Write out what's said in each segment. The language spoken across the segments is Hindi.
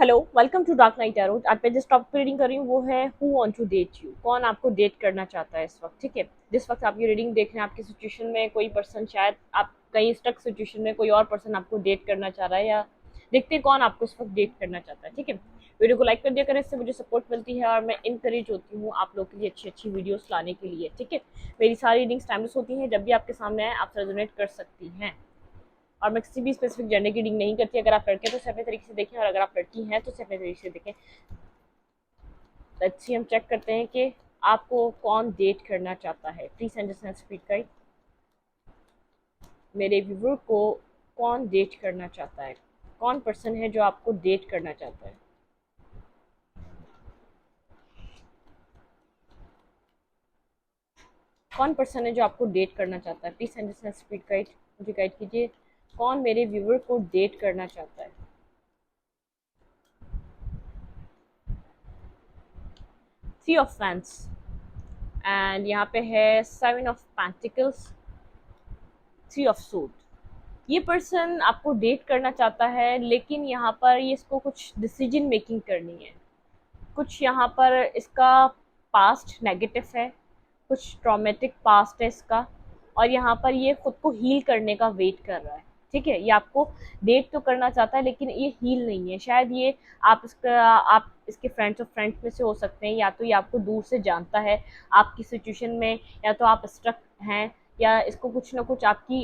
Hello, welcome to dark night tarot. आज मैं जिस टॉपिक पे रीडिंग कर रही हूँ वो है who want to date you. कौन आपको डेट करना चाहता है इस वक्त। ठीक है, जिस वक्त आप ये रीडिंग देख रहे हैं आपकी सिचुएशन में कोई पर्सन, शायद आप कहीं स्टक सिचुएशन में कोई और पर्सन आपको डेट करना चाह रहा है, या देखते हैं कौन आपको इस वक्त डेट करना चाहता है। ठीक है, वीडियो को लाइक कर दिया करें, इससे मुझे सपोर्ट मिलती है और मैं इनकरेज होती हूँ आप लोग के लिए अच्छी अच्छी वीडियोस लाने के लिए। ठीक है, मेरी सारी रीडिंग्स टाइमलेस होती हैं, जब भी आपके सामने आए आप रेजोनेट कर सकती हैं। और मैं किसी भी स्पेसिफिक जेंडर की रीडिंग नहीं करती। अगर आप लड़के हैं तो सिर्फ अपने तरीके से देखें, और अगर आप लड़की हैं तो सिर्फ अपने तरीके से देखें। अच्छी हम चेक करते हैं कि आपको कौन डेट करना चाहता है। Please understand speed guide. मेरे व्यूवर को कौन डेट करना चाहता है, कौन पर्सन है जो आपको डेट करना चाहता है। कौन पर्सन है जो आपको डेट करना चाहता है। प्लीज अंडरस्टैंड स्पीड गाइड, मुझे गाइड कीजिए। कौन मेरे व्यूवर को डेट करना चाहता है। थ्री ऑफ फैंस एंड यहाँ पे है seven of pentacles, three of suit. ये पर्सन आपको डेट करना चाहता है, लेकिन यहाँ पर ये इसको कुछ डिसीजन मेकिंग करनी है। कुछ यहाँ पर इसका पास्ट नेगेटिव है, कुछ ट्रॉमेटिक पास्ट है इसका, और यहाँ पर ये खुद को हील करने का वेट कर रहा है। ठीक है, ये आपको डेट तो करना चाहता है लेकिन ये हील नहीं है। शायद ये आप इसके फ्रेंड्स ऑफ फ्रेंड्स में से हो सकते हैं, या तो ये आपको दूर से जानता है आपकी सिचुएशन में, या तो आप स्ट्रक हैं, या इसको कुछ ना कुछ आपकी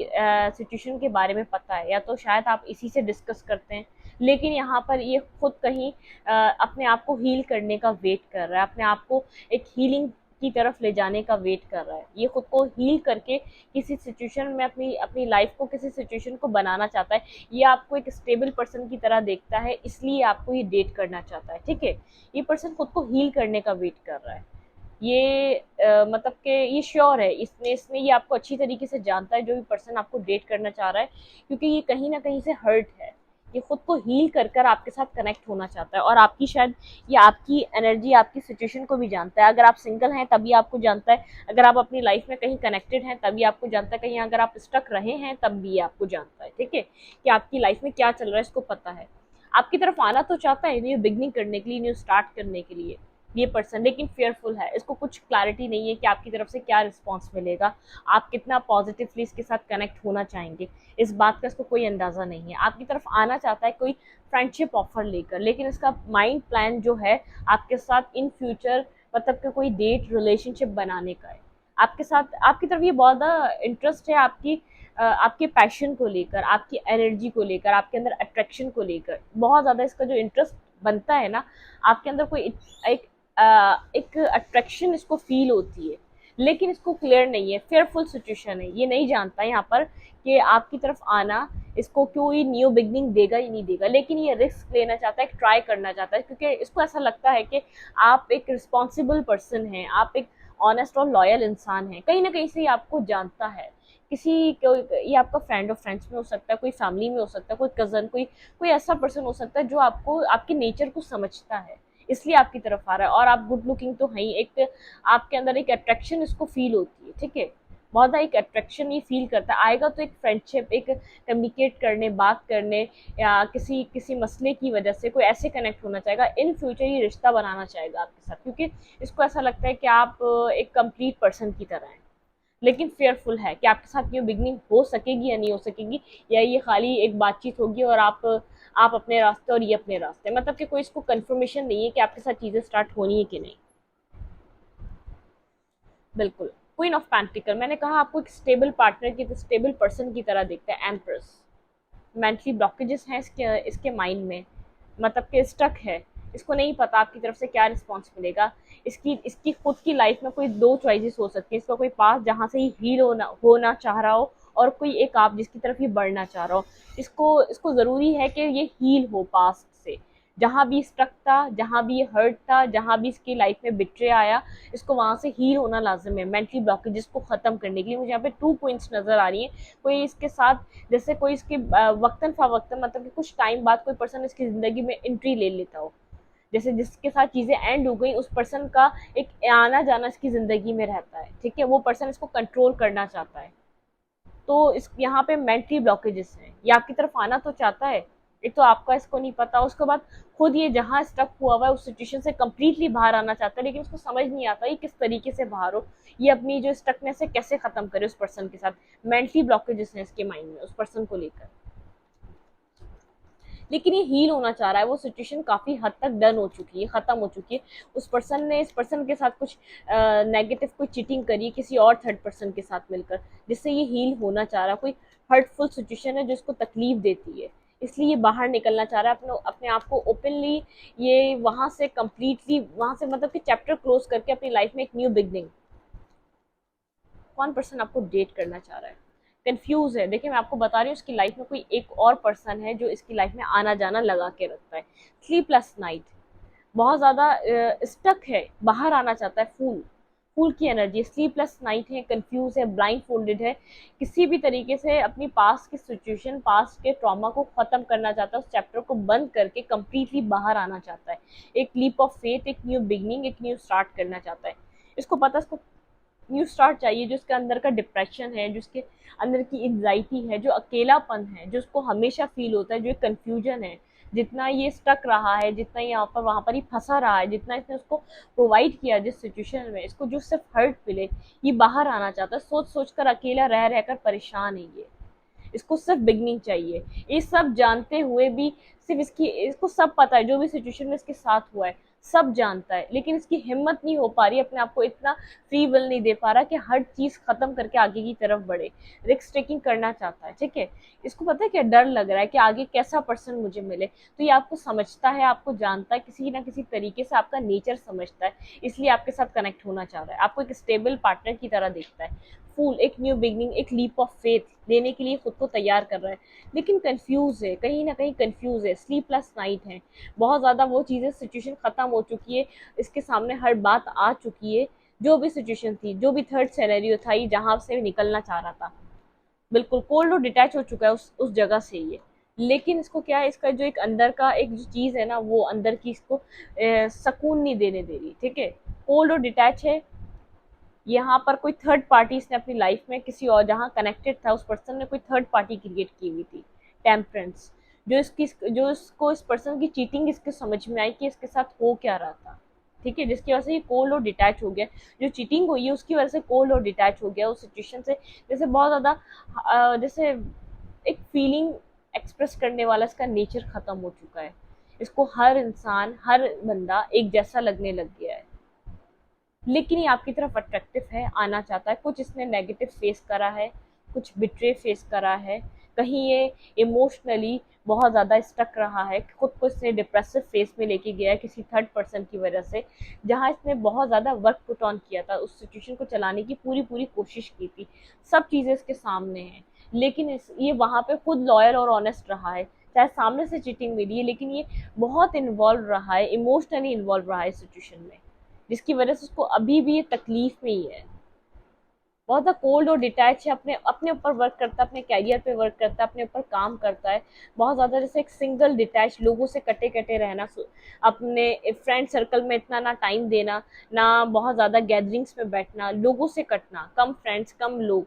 सिचुएशन के बारे में पता है, या तो शायद आप इसी से डिस्कस करते हैं। लेकिन यहाँ पर ये खुद कहीं अपने आप को हील करने का वेट कर रहा है, अपने आप को एक हीलिंग की तरफ ले जाने का वेट कर रहा है। ये खुद को हील करके किसी सिचुएशन में अपनी अपनी लाइफ को, किसी सिचुएशन को बनाना चाहता है। ये आपको एक स्टेबल पर्सन की तरह देखता है, इसलिए आपको ये डेट करना चाहता है। ठीक है, ये पर्सन खुद को हील करने का वेट कर रहा है। ये मतलब कि ये श्योर है, इसने इसने ये आपको अच्छी तरीके से जानता है, जो भी पर्सन आपको डेट करना चाह रहा है, क्योंकि ये कहीं ना कहीं से हर्ट है। ये खुद को हील कर कर आपके साथ कनेक्ट होना चाहता है, और आपकी शायद ये आपकी एनर्जी, आपकी सिचुएशन को भी जानता है। अगर आप सिंगल हैं तभी आपको जानता है, अगर आप अपनी लाइफ में कहीं कनेक्टेड हैं तभी आपको जानता है, कहीं अगर आप स्टक रहे हैं तब भी ये आपको जानता है। ठीक है, कि आपकी लाइफ में क्या चल रहा है इसको पता है। आपकी तरफ आना तो चाहता है न्यू बिगनिंग करने के लिए, न्यू स्टार्ट करने के लिए ये पर्सन, लेकिन फेयरफुल है। इसको कुछ क्लैरिटी नहीं है कि आपकी तरफ से क्या रिस्पॉन्स मिलेगा, आप कितना पॉजिटिवली इसके साथ कनेक्ट होना चाहेंगे, इस बात का इसको कोई अंदाज़ा नहीं है। आपकी तरफ आना चाहता है कोई फ्रेंडशिप ऑफर लेकर, लेकिन इसका माइंड प्लान जो है आपके साथ इन फ्यूचर, मतलब कि कोई डेट रिलेशनशिप बनाने का है आपके साथ। आपकी तरफ ये बहुत ज़्यादा इंटरेस्ट है, आपके पैशन को लेकर, आपकी एनर्जी को लेकर, आपके अंदर अट्रैक्शन को लेकर बहुत ज़्यादा इसका जो इंटरेस्ट बनता है ना, आपके अंदर कोई एक एक अट्रैक्शन इसको फील होती है। लेकिन इसको क्लियर नहीं है, फेयरफुल सिचुएशन है, ये नहीं जानता यहाँ पर कि आपकी तरफ आना इसको कोई न्यू बिगनिंग देगा या नहीं देगा। लेकिन ये रिस्क लेना चाहता है, ट्राई करना चाहता है, क्योंकि इसको ऐसा लगता है कि आप एक रिस्पॉन्सिबल पर्सन हैं, आप एक ऑनेस्ट और लॉयल इंसान हैं। कहीं ना कहीं से ये आपको जानता है। किसी को, ये आपका फ्रेंड ऑफ फ्रेंड्स में हो सकता है, कोई फैमिली में हो सकता है, कोई कज़न, कोई कोई ऐसा पर्सन हो सकता है जो आपको, आपके नेचर को समझता है, इसलिए आपकी तरफ आ रहा है। और आप गुड लुकिंग तो हैं ही, एक आपके अंदर एक अट्रैक्शन इसको फील होती है। ठीक है, बहुत ज़्यादा एक अट्रैक्शन ये फील करता है। आएगा तो एक फ्रेंडशिप, एक कम्युनिकेट करने, बात करने, या किसी किसी मसले की वजह से कोई ऐसे कनेक्ट होना चाहेगा, इन फ्यूचर ये रिश्ता बनाना चाहेगा आपके साथ, क्योंकि इसको ऐसा लगता है कि आप एक कंप्लीट पर्सन की तरह हैं। लेकिन फेयरफुल है कि आपके साथ न्यू बिगनिंग हो सकेगी या नहीं हो सकेगी, या ये खाली एक बातचीत होगी और आप अपने रास्ते और ये अपने रास्ते, मतलब कि कोई इसको कंफर्मेशन नहीं है कि आपके साथ चीज़ें स्टार्ट होनी है कि नहीं। बिल्कुल, क्वीन ऑफ पेंटिकल, मैंने कहा आपको एक स्टेबल पार्टनर की, स्टेबल पर्सन की तरह देखता है। एम्प्रेस, मेंटली ब्लॉकेजेस हैं इसके माइंड में, मतलब कि स्टक है। इसको नहीं पता आपकी तरफ से क्या रिस्पॉन्स मिलेगा। इसकी इसकी खुद की लाइफ में कोई दो चॉइसेस हो सकती है। इसका कोई पास जहाँ से ही हील होना चाह रहा हो, और कोई एक आप जिसकी तरफ ये बढ़ना चाह रहा हो। इसको इसको ज़रूरी है कि ये हील हो पास्ट से। जहाँ भी स्टक था, जहाँ भी ये हर्ट था, जहाँ भी इसकी लाइफ में बिट्रे आया, इसको वहाँ से हील होना लाजिम है। मेंटली ब्लॉकेजेस को ख़त्म करने के लिए मुझे यहाँ पे 2 पॉइंट्स नज़र आ रही हैं। कोई इसके साथ, जैसे कोई इसके वक्तन फ़वक्तन, मतलब कि कुछ टाइम बाद कोई पर्सन इसकी ज़िंदगी में एंट्री ले लेता हो। जैसे जिसके साथ चीज़ें एंड हो गई, उस पर्सन का एक आना जाना इसकी ज़िंदगी में रहता है। ठीक है, वो पर्सन इसको कंट्रोल करना चाहता है। तो इस यहाँ पे मेंटली ब्लॉकेजेस हैं, ये आपकी तरफ आना तो चाहता है, एक तो आपका इसको नहीं पता, उसके बाद खुद ये जहाँ स्टक हुआ हुआ है उस सिचुएशन से कम्प्लीटली बाहर आना चाहता है, लेकिन उसको समझ नहीं आता ये किस तरीके से बाहर हो, ये अपनी जो स्टकनेस है कैसे खत्म करे उस पर्सन के साथ। मेंटली ब्लॉकेजेस हैं इसके माइंड में उस पर्सन को लेकर, लेकिन ये हील होना चाह रहा है। वो सिचुएशन काफी हद तक डन हो चुकी है, खत्म हो चुकी है। उस पर्सन ने इस पर्सन के साथ कुछ नेगेटिव कोई चीटिंग करी है किसी और थर्ड पर्सन के साथ मिलकर, जिससे ये हील होना चाह रहा है। कोई हर्टफुल सिचुएशन है जो इसको तकलीफ देती है, इसलिए ये बाहर निकलना चाह रहा है अपने अपने आप को ओपनली, ये वहां से कंप्लीटली, वहां से मतलब कि चैप्टर क्लोज करके अपनी लाइफ में एक न्यू बिगनिंग। कौन पर्सन आपको डेट करना चाह रहा है? कंफ्यूज है। देखिए मैं आपको बता रही हूँ, उसकी लाइफ में कोई एक और पर्सन है जो इसकी लाइफ में आना जाना लगा के रखता है। स्लीपलेस नाइट, बहुत ज्यादा स्टक है, बाहर आना चाहता है। फूल, फूल की एनर्जी, स्लीपलेस नाइट है, कंफ्यूज है, ब्लाइंड फोल्डेड है, किसी भी तरीके से अपनी पास्ट की सिचुएशन, पास्ट के ट्रॉमा को खत्म करना चाहता है, उस चैप्टर को बंद करके कंप्लीटली बाहर आना चाहता है। एक लीप ऑफ फेथ, एक न्यू बिगनिंग, एक न्यू स्टार्ट करना चाहता है। इसको पता, इसको न्यू स्टार्ट चाहिए। जो इसके अंदर का डिप्रेशन है, जो इसके अंदर की एंजाइटी है, जो अकेलापन है, जो उसको हमेशा फील होता है, जो कंफ्यूजन है, जितना ये स्टक रहा है, जितना यहाँ पर वहां पर ही फंसा रहा है, जितना इसने उसको प्रोवाइड किया जिस सिचुएशन में, इसको जो सिर्फ हर्ट मिले, ये बाहर आना चाहता है। सोच सोच कर अकेला रह रहकर परेशान है ये, इसको सिर्फ बिगनिंग चाहिए। ये सब जानते हुए भी सिर्फ इसको सब पता है, जो भी सिचुएशन में इसके साथ हुआ है सब जानता है, लेकिन इसकी हिम्मत नहीं हो पा रही, अपने आप को इतना फ्री विल नहीं दे पा रहा कि हर चीज खत्म करके आगे की तरफ बढ़े। रिस्क टेकिंग करना चाहता है, ठीक है। इसको पता है क्या डर लग रहा है कि आगे कैसा पर्सन मुझे मिले, तो ये आपको समझता है, आपको जानता है, किसी ना किसी तरीके से आपका नेचर समझता है, इसलिए आपके साथ कनेक्ट होना चाह रहा है, आपको एक स्टेबल पार्टनर की तरह देखता है। फूल, एक न्यू बिगनिंग, एक लीप ऑफ फेथ देने के लिए खुद को तैयार कर रहा है, लेकिन कंफ्यूज है, कहीं ना कहीं कंफ्यूज है। स्लीपलेस नाइट है, बहुत ज्यादा वो चीजें, सिचुएशन खत्म हो चुकी है, इसके सामने हर बात आ चुकी है, जो भी सिचुएशन थी, जो भी थर्ड सिनेरियो था, ये जहां से निकलना चाह रहा था, बिल्कुल कोल्ड और डिटैच हो चुका है उस जगह से ये। लेकिन इसको क्या है, इसका जो एक अंदर का एक जो चीज है ना, वो अंदर की इसको सुकून नहीं देने दे रही, ठीक है। कोल्ड और डिटैच है। यहाँ पर कोई थर्ड पार्टी इसने अपनी लाइफ में किसी और, जहाँ कनेक्टेड था उस पर्सन ने कोई थर्ड पार्टी क्रिएट की हुई थी। टेम्परेंस, जो इसको इस पर्सन की चीटिंग इसके समझ में आई कि इसके साथ हो क्या रहा था, ठीक है, जिसकी वजह से ये कोल्ड और डिटैच हो गया। जो चीटिंग हुई है उसकी वजह से कोल्ड और डिटैच हो गया उस सिचुएशन से, जैसे बहुत ज्यादा जैसे एक फीलिंग एक्सप्रेस करने वाला इसका नेचर खत्म हो चुका है। इसको हर इंसान, हर बंदा एक जैसा लगने लग गया है, लेकिन ये आपकी तरफ अट्रैक्टिव है, आना चाहता है। कुछ इसने नेगेटिव फेस करा है, कुछ बिट्रे फेस करा है, कहीं ये इमोशनली बहुत ज़्यादा स्टक रहा है, खुद को इसने डिप्रेसिव फेस में लेके गया है किसी थर्ड पर्सन की वजह से, जहाँ इसने बहुत ज़्यादा वर्क पुट ऑन किया था, उस सिचुएशन को चलाने की पूरी पूरी कोशिश की थी, सब चीज़ें इसके सामने हैं, लेकिन ये वहाँ पे खुद लॉयल और ऑनेस्ट रहा है। चाहे सामने से चीटिंग मिली है, लेकिन ये बहुत इन्वॉल्व रहा है, इमोशनली इन्वॉल्व रहा है इस सिचुएशन में, जिसकी वजह से उसको अभी भी ये तकलीफ में ही है। बहुत ज़्यादा कोल्ड और डिटैच है, अपने अपने ऊपर वर्क करता है, अपने कैरियर पे वर्क करता है, अपने ऊपर काम करता है। बहुत ज़्यादा जैसे एक सिंगल डिटैच, लोगों से कटे कटे रहना, अपने फ्रेंड सर्कल में इतना ना टाइम देना, ना बहुत ज़्यादा गैदरिंग्स में बैठना, लोगों से कटना, कम फ्रेंड्स, कम लोग।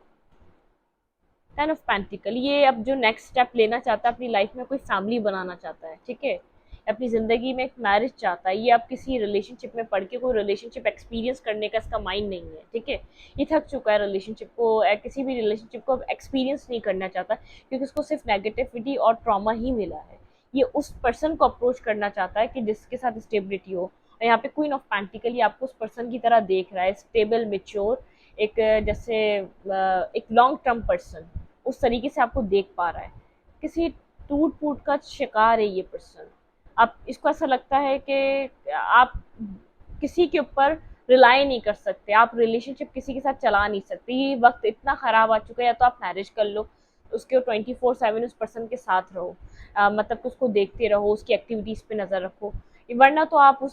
टेन ऑफ पेंटिकल, ये अब जो नेक्स्ट स्टेप लेना चाहता है अपनी लाइफ में, कोई फैमिली बनाना चाहता है, ठीक है, अपनी ज़िंदगी में एक मैरिज चाहता है। ये अब किसी रिलेशनशिप में पढ़ के कोई रिलेशनशिप एक्सपीरियंस करने का इसका माइंड नहीं है, ठीक है। ये थक चुका है रिलेशनशिप को, किसी भी रिलेशनशिप को अब एक्सपीरियंस नहीं करना चाहता, क्योंकि उसको सिर्फ नेगेटिविटी और ट्रॉमा ही मिला है। ये उस पर्सन को अप्रोच करना चाहता है कि जिसके साथ स्टेबिलिटी हो। और यहाँ पे क्वीन ऑफ पेंटिकल, ये आपको उस पर्सन की तरह देख रहा है, स्टेबल, मेच्योर, एक जैसे एक लॉन्ग टर्म पर्सन, उस तरीके से आपको देख पा रहा है। किसी टूट फूट का शिकार है ये पर्सन। आप इसको ऐसा लगता है कि आप किसी के ऊपर रिलाई नहीं कर सकते, आप रिलेशनशिप किसी के साथ चला नहीं सकते, ये वक्त इतना खराब आ चुका है। या तो आप मैरिज कर लो, उसके 24/7 उस पर्सन के साथ रहो, मतलब कि उसको देखते रहो, उसकी एक्टिविटीज पे नजर रखो, वरना तो आप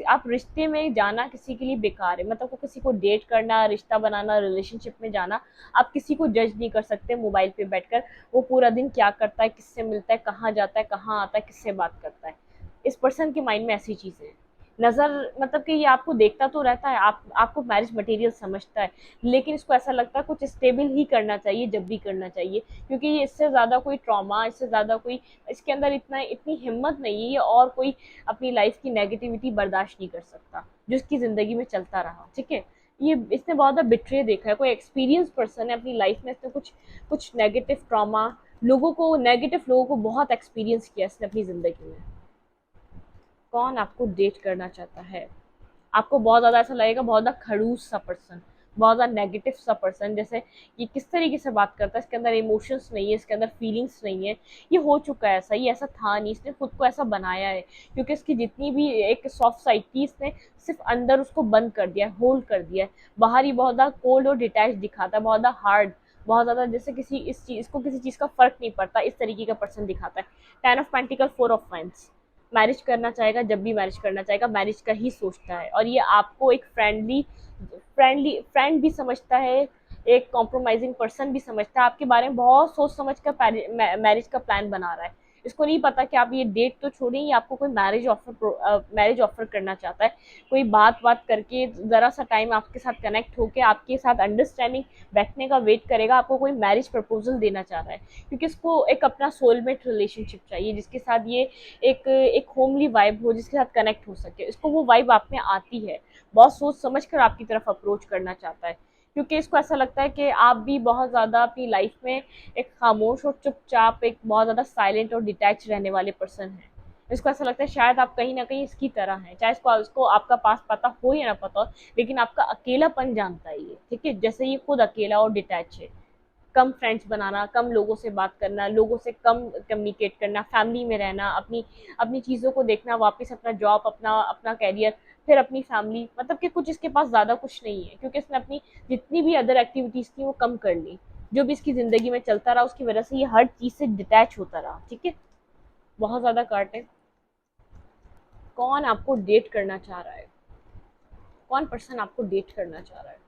आप रिश्ते में जाना किसी के लिए बेकार है। मतलब को किसी को डेट करना, रिश्ता बनाना, रिलेशनशिप में जाना, आप किसी को जज नहीं कर सकते मोबाइल पे बैठकर, वो पूरा दिन क्या करता है, किससे मिलता है, कहाँ जाता है, कहाँ आता है, किससे बात करता है। इस पर्सन के माइंड में ऐसी चीजें हैं, नज़र मतलब कि ये आपको देखता तो रहता है, आप आपको मैरिज मटेरियल समझता है, लेकिन इसको ऐसा लगता है कुछ स्टेबल ही करना चाहिए जब भी करना चाहिए, क्योंकि ये इससे ज़्यादा कोई ट्रॉमा, इससे ज़्यादा कोई इसके अंदर इतनी हिम्मत नहीं है और कोई अपनी लाइफ की नेगेटिविटी बर्दाश्त नहीं कर सकता जो इसकी ज़िंदगी में चलता रहा। ठीक है, ये इसने बहुत ज़्यादा बिट्रे देखा है, कोई एक्सपीरियंस पर्सन है अपनी लाइफ में, इसने कुछ कुछ नेगेटिव ट्रॉमा, नेगेटिव लोगों को बहुत एक्सपीरियंस किया इसने अपनी ज़िंदगी में। कौन आपको डेट करना चाहता है? आपको बहुत ज़्यादा ऐसा लगेगा, बहुत ज़्यादा खड़ूस सा पर्सन, बहुत ज़्यादा नेगेटिव सा पर्सन, जैसे ये किस तरीके से बात करता है, इसके अंदर इमोशंस नहीं है, इसके अंदर फीलिंग्स नहीं है, ये हो चुका है ऐसा, ये ऐसा था नहीं, इसने खुद को ऐसा बनाया है, क्योंकि इसकी जितनी भी एक सॉफ्ट साइड थी इसने सिर्फ अंदर उसको बंद कर दिया, होल्ड कर दिया है। बाहर ही बहुत ज़्यादा कोल्ड और डिटैच दिखाता है, बहुत ज़्यादा हार्ड, बहुत ज़्यादा जैसे किसी इस चीज़ इसको किसी चीज़ का फ़र्क नहीं पड़ता, इस तरीके का पर्सन दिखाता है। 10 of pentacle, 4 of wands, marriage करना चाहेगा, जब भी मैरिज करना चाहेगा मैरिज का ही सोचता है, और ये आपको एक फ्रेंड भी समझता है, एक कॉम्प्रोमाइजिंग पर्सन भी समझता है, आपके बारे में बहुत सोच समझ कर मैरिज का प्लान बना रहा है। इसको नहीं पता कि आप ये डेट तो छोड़ें, ये आपको कोई मैरिज ऑफर करना चाहता है, कोई बात बात करके ज़रा सा टाइम आपके साथ कनेक्ट होकर आपके साथ अंडरस्टैंडिंग बैठने का वेट करेगा, आपको कोई मैरिज प्रपोजल देना चाह रहा है, क्योंकि इसको एक अपना सोलमेट रिलेशनशिप चाहिए जिसके साथ ये एक होमली वाइब हो, जिसके साथ कनेक्ट हो सके, इसको वो वाइब आप में आती है, बहुत सोच समझ कर आपकी तरफ अप्रोच करना चाहता है, क्योंकि इसको ऐसा लगता है कि आप भी बहुत ज़्यादा अपनी लाइफ में एक खामोश और चुपचाप, एक बहुत ज़्यादा साइलेंट और डिटैच रहने वाले पर्सन हैं। इसको ऐसा लगता है शायद आप कहीं ना कहीं इसकी तरह हैं, चाहे इसको आपका पास पता हो या ना पता हो, लेकिन आपका अकेलापन जानता है ये। ठीक है, जैसे ये खुद अकेला और डिटैच है, कम फ्रेंड्स बनाना, कम लोगों से बात करना, लोगों से कम कम्युनिकेट करना, फैमिली में रहना, अपनी अपनी चीज़ों को देखना, वापस अपना जॉब, अपना अपना कैरियर, फिर अपनी फैमिली, मतलब कि कुछ इसके पास ज़्यादा कुछ नहीं है, क्योंकि इसने अपनी जितनी भी अदर एक्टिविटीज़ थी वो कम कर ली, जो भी इसकी ज़िंदगी में चलता रहा उसकी वजह से ये हर चीज़ से डिटैच होता रहा। ठीक है, बहुत ज़्यादा काट है। कौन आपको डेट करना चाह रहा है? कौन पर्सन आपको डेट करना चाह रहा है?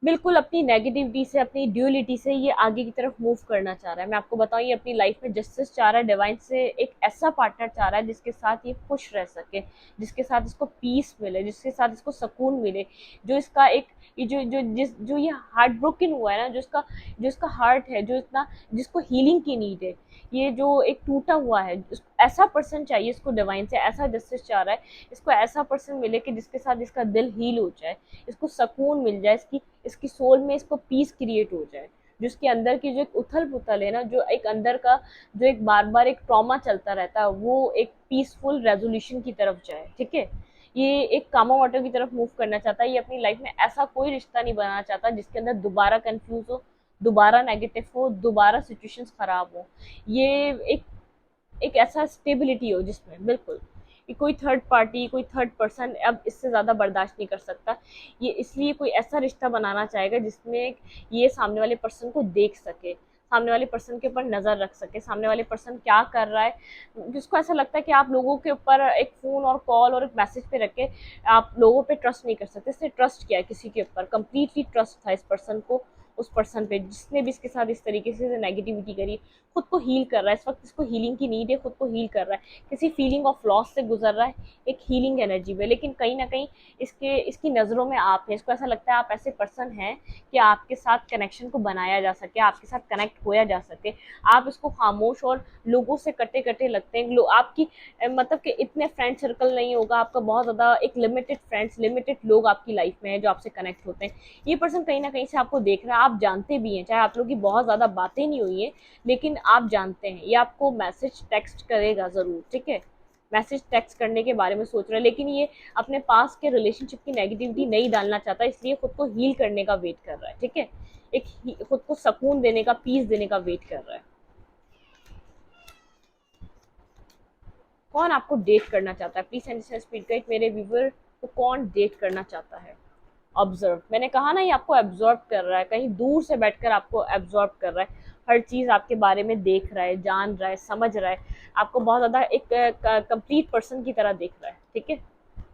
बिल्कुल अपनी नेगेटिविटी से, अपनी ड्यूअलिटी से ये आगे की तरफ मूव करना चाह रहा है। मैं आपको बताऊँ, ये अपनी लाइफ में जस्टिस चाह रहा है, डिवाइन से एक ऐसा पार्टनर चाह रहा है जिसके साथ ये खुश रह सके, जिसके साथ इसको पीस मिले, जिसके साथ इसको सुकून मिले, जो इसका एक ये जो ये हार्ट ब्रोकन हुआ है ना, जो इसका हार्ट है, जो इतना जिसको हीलिंग की नीड है, ये जो एक टूटा हुआ है, ऐसा पर्सन चाहिए इसको, डिवाइन से ऐसा जस्टिस चाह रहा है, इसको ऐसा पर्सन मिले कि जिसके साथ इसका दिल हील हो जाए, इसको सुकून मिल जाए, इसकी इसकी सोल में इसको पीस क्रिएट हो जाए, जो इसके अंदर की जो एक उथल पुथल है ना, जो एक अंदर का जो एक बार बार एक ट्रॉमा चलता रहता है, वो एक पीसफुल रेजोल्यूशन की तरफ जाए। ठीक है, ये एक कामा वाटर की तरफ मूव करना चाहता है, ये अपनी लाइफ में ऐसा कोई रिश्ता नहीं बनाना चाहता जिसके अंदर दोबारा कंफ्यूज हो, दोबारा नेगेटिव हो, दोबारा सिचुएशंस खराब हो, ये एक एक ऐसा स्टेबिलिटी हो जिसमें बिल्कुल कि कोई थर्ड पार्टी, कोई थर्ड पर्सन अब इससे ज़्यादा बर्दाश्त नहीं कर सकता। ये इसलिए कोई ऐसा रिश्ता बनाना चाहेगा जिसमें ये सामने वाले पर्सन को देख सके, सामने वाले पर्सन के ऊपर नज़र रख सके, सामने वाले पर्सन क्या कर रहा है, जिसको ऐसा लगता है कि आप लोगों के ऊपर एक फ़ोन और कॉल और एक मैसेज पे रख के आप लोगों पे ट्रस्ट नहीं कर सकते। इसने ट्रस्ट किया किसी के ऊपर, कंप्लीटली ट्रस्ट था इस पर्सन को, उस पर्सन पे जिसने भी इसके साथ इस तरीके से नेगेटिविटी करी। खुद को हील कर रहा है, इस वक्त इसको हीलिंग की नीड है, खुद को हील कर रहा है, किसी फीलिंग ऑफ लॉस से गुजर रहा है, एक हीलिंग एनर्जी में, लेकिन कहीं ना कहीं इसकी नज़रों में आप है, इसको ऐसा लगता है आप ऐसे पर्सन हैं कि आपके साथ कनेक्शन को बनाया जा सके, आपके साथ कनेक्ट होया जा सके, आप इसको खामोश और लोगों से कटे कटे लगते हैं, आपकी मतलब कि इतने फ्रेंड सर्कल नहीं होगा आपका, बहुत ज़्यादा एक लिमिटेड फ्रेंड्स, लिमिटेड लोग आपकी लाइफ में है जो आपसे कनेक्ट होते हैं। ये पर्सन कहीं ना कहीं से आपको देख रहा है, आप जानते भी हैं, चाहे आप लोग की बहुत ज़्यादा बातें नहीं हुई हैं, लेकिन आप जानते हैं ये आपको मैसेज टेक्स्ट करेगा ज़रूर। ठीक है, मैसेज टेक्स्ट करने के बारे में सोच रहा है, लेकिन ये अपने पास के रिलेशनशिप की नेगेटिविटी नहीं डालना चाहता, इसलिए खुद को हील करने का वेट कर रहा है। ठीक है, खुद को सुकून देने का, पीस देने का वेट कर रहा है। कौन आपको डेट करना चाहता है? प्लीज सेंड स्पीड का एक मेरे व्यूवर को कौन डेट करना चाहता है? ऑब्जर्व, मैंने कहा ना, ये आपको एब्जॉर्ब कर रहा है, कहीं दूर से बैठकर आपको एब्जॉर्ब कर रहा है, हर चीज़ आपके बारे में देख रहा है, जान रहा है, समझ रहा है, आपको बहुत ज़्यादा एक कंप्लीट पर्सन की तरह देख रहा है। ठीक है,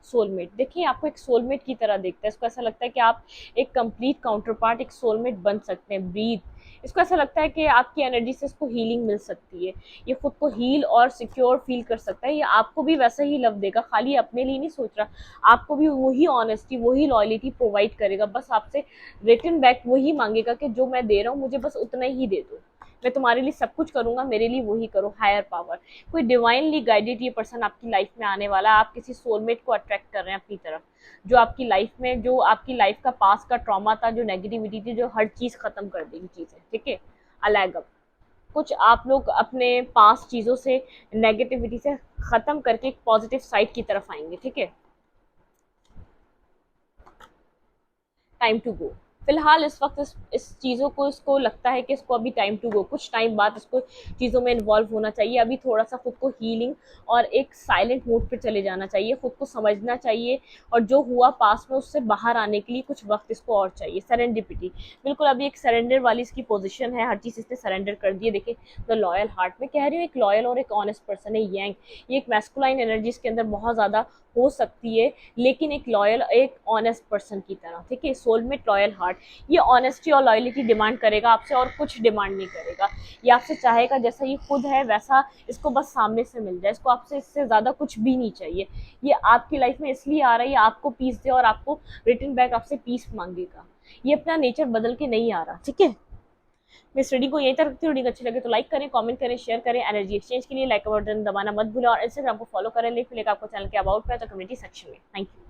सोलमेट, देखिए आपको एक सोलमेट की तरह देखता है, इसको ऐसा लगता है कि आप एक कंप्लीट काउंटर पार्ट, एक सोलमेट बन सकते हैं। ब्रीथ, इसको ऐसा लगता है कि आपकी एनर्जी से इसको हीलिंग मिल सकती है, ये खुद को हील और सिक्योर फील कर सकता है, ये आपको भी वैसा ही लव देगा, खाली अपने लिए नहीं सोच रहा, आपको भी वही ऑनेस्टी, वही लॉयल्टी प्रोवाइड करेगा, बस आपसे रिटर्न बैक वही मांगेगा कि जो मैं दे रहा हूँ मुझे बस उतना ही दे दो, मैं तुम्हारे लिए सब कुछ करूंगा, मेरे लिए वही करो। हायर पावर, कोई डिवाइनली गाइडेड ये पर्सन आपकी लाइफ में आने वाला है, आप किसी सोलमेट को अट्रैक्ट कर रहे हैं अपनी तरफ, जो आपकी लाइफ में, जो आपकी लाइफ का पास का ट्रॉमा था, जो नेगेटिविटी थी, जो हर चीज खत्म कर देगी चीजें, ठीक है। अलैगम, कुछ आप लोग अपने पास चीजों से, नेगेटिविटी से खत्म करके एक पॉजिटिव साइड की तरफ आएंगे, ठीक है। टाइम टू गो, फिलहाल इस वक्त इस चीज़ों को, इसको लगता है कि इसको अभी टाइम टू गो, कुछ टाइम बाद इसको चीज़ों में इन्वॉल्व होना चाहिए, अभी थोड़ा सा खुद को हीलिंग और एक साइलेंट मोड पे चले जाना चाहिए, खुद को समझना चाहिए, और जो हुआ पास में उससे बाहर आने के लिए कुछ वक्त इसको और चाहिए। सरेंडिपिटी, बिल्कुल अभी एक सरेंडर वाली इसकी पोजीशन है, हर चीज़ इसने सरेंडर कर दी है। देखिए द लॉयल हार्ट, में कह रही हूँ एक लॉयल और एक ऑनेस्ट पर्सन है यंग, ये एक मैस्कुलाइन एनर्जी इसके अंदर बहुत ज़्यादा हो सकती है, लेकिन एक लॉयल, एक ऑनेस्ट पर्सन की तरह, ठीक है। सोलमेट लॉयल हार्ट, ये ऑनेस्टी और लॉयलिटी डिमांड करेगा आपसे, और कुछ डिमांड नहीं करेगा, ये आपसे चाहेगा जैसा ये खुद है वैसा इसको बस सामने से मिल जाए, इसको आपसे इससे ज़्यादा कुछ भी नहीं चाहिए, ये आपकी लाइफ में इसलिए आ रहा है आपको पीस दे और आपको रिटर्न बैक आपसे पीस मांगेगा, ये अपना नेचर बदल के नहीं आ रहा, ठीक है। मैं स्टडी को यहीं तक रखती हूँ, वीडियो अच्छी लगे तो लाइक करें, कमेंट करें, शेयर करें, एनर्जी एक्सचेंज के लिए लाइक का बटन दबाना मत भूलें, और इंस्टाग्राम को फॉलो करें, लिंक मिलेगा आपको चैनल के अबाउट पे तो कम्युनिटी सेक्शन में। Thank you.